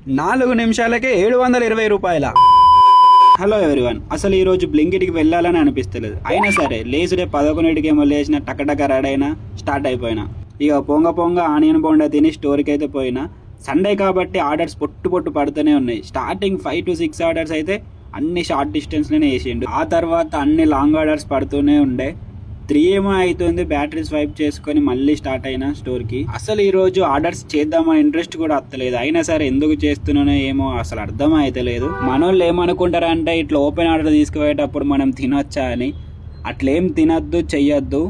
4 నిమిషాలకే 720 రూపాయల. Hello everyone, అసలు ఈరోజు బ్లింకిట్కి వెళ్ళాలని అనిపిస్తలేదు. అయినా సరే లేచుడే 11కి లేచిన టకటక రెడైనా స్టార్ట్ అయిపోయినా. ఇక పొంగ ఆనియన్ బోండా తిని స్టోర్కి అయితే పోయినా. సండే కాబట్టి ఆర్డర్స్ పొట్టు పడుతూనే ఉన్నాయి. స్టార్టింగ్ 5 to 6 ఆర్డర్స్ అయితే అన్ని షార్ట్ డిస్టెన్స్లోనే వేసిండు. ఆ తర్వాత అన్ని లాంగ్ ఆర్డర్స్ పడుతూనే ఉండే. 3 ఏమో అవుతుంది, బ్యాటరీ స్వైప్ చేసుకొని మళ్ళీ స్టార్ట్ అయినా స్టోర్కి. అసలు ఈ రోజు ఆర్డర్స్ చేద్దామని ఇంట్రెస్ట్ కూడా వస్తలేదు. అయినా సరే ఎందుకు చేస్తున్నానో ఏమో అసలు అర్థం అయితే లేదు. మనోళ్ళు ఏమనుకుంటారంటే ఇట్లా ఓపెన్ ఆర్డర్ తీసుకుపోయేటప్పుడు మనం తినొచ్చా అని. అట్లేం తినద్దు, చెయ్యొద్దు.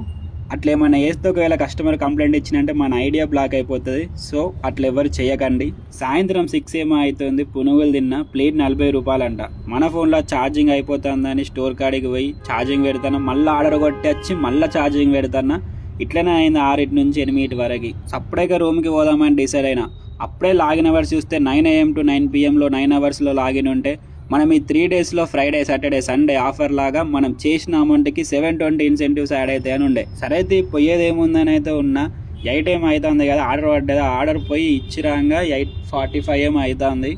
అట్లేమన్నా వేస్తే ఒకవేళ కస్టమర్ కంప్లైంట్ ఇచ్చినంటే మన ఐడియా బ్లాక్ అయిపోతుంది. సో అట్లా ఎవరు చేయకండి. సాయంత్రం 6 ఏమో అవుతుంది, పునుగులు తిన్నా. ప్లేట్ 40 రూపాయలంట. మన ఫోన్లో ఛార్జింగ్ అయిపోతుందని స్టోర్ కాడికి పోయి ఛార్జింగ్ పెడతాను. మళ్ళీ ఆర్డర్ కొట్టి వచ్చి మళ్ళీ ఛార్జింగ్ పెడతాను. ఇట్లనే అయింది 6 నుంచి 8 వరకు. సపరేట్గా రూమ్కి పోదామని డిసైడ్ అయినా. అప్పుడే లాగిన్ అవర్స్ చూస్తే 9 AM to 9 PM 9 అవర్స్లో లాగిన్ ఉంటే మనం ఈ 3 డేస్లో ఫ్రైడే, సాటర్డే, సండే ఆఫర్ లాగా మనం చేసిన అమౌంట్కి 720 ఇన్సెంటివ్స్ యాడ్ అవుతాయి అని ఉండే. సరే అయితే పోయేది ఏముందని అయితే ఉన్నా. 8 ఏమో అవుతుంది కదా, ఆర్డర్ పడ్డదా. ఆర్డర్ పోయి ఇచ్చిరాగా 8:45 ఏమో అవుతుంది.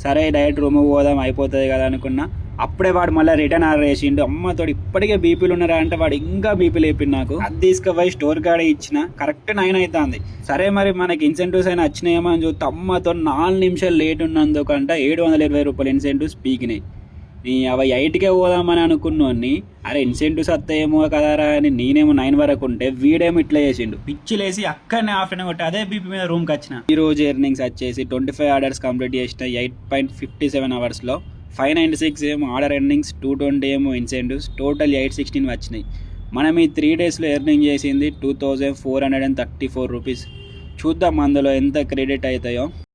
సరే డైరెక్ట్ రూమ్కి పోదాం అయిపోతుంది కదా అనుకున్నా. అప్పుడే వాడు మళ్ళీ రిటర్న్ ఆర్డర్ చేసిండు. అమ్మతోడు ఇప్పటికే బీపీలు ఉన్నారా అంటే వాడు ఇంకా బీపీ లేపిండు నాకు. అది తీసుకుపోయి స్టోర్ కాడే ఇచ్చిన. కరెక్ట్ 9 అవుతుంది. సరే మరి మనకి ఇన్సెంటివ్స్ అయినా వచ్చినాయేమో అని చూస్తే అమ్మతో 4 నిమిషాలు లేట్ ఉన్నందుకంట 720 రూపాయలు ఇన్సెంటివ్స్ పీకినాయి. అవి 8కే పోదామని అనుకున్నాన్ని. అరే ఇన్సెంటివ్స్ వస్తాయేమో కదరా అని నేనేమో 9 వరకు ఉంటే వీడేమో ఇట్లా చేసిండు. పిచ్చిలేసి అక్కడనే ఆఫ్టర్నూన్ కొట్టి అదే బీపీ మీద రూమ్కి వచ్చిన. ఈ రోజు ఎర్నింగ్స్ వచ్చేసి 25 ఆర్డర్స్ కంప్లీట్ చేసిన 8.57 అవర్స్లో. 596 ఏమో ఆర్డర్ ఎర్నింగ్స్, 220 ఏమో ఇన్సెంటివ్స్, టోటల్ 816 వచ్చినాయి. మనం ఈ 3 డేస్లో ఎర్నింగ్ చేసింది 2434 రూపీస్. చూద్దాం అందులో ఎంత క్రెడిట్ అవుతాయో.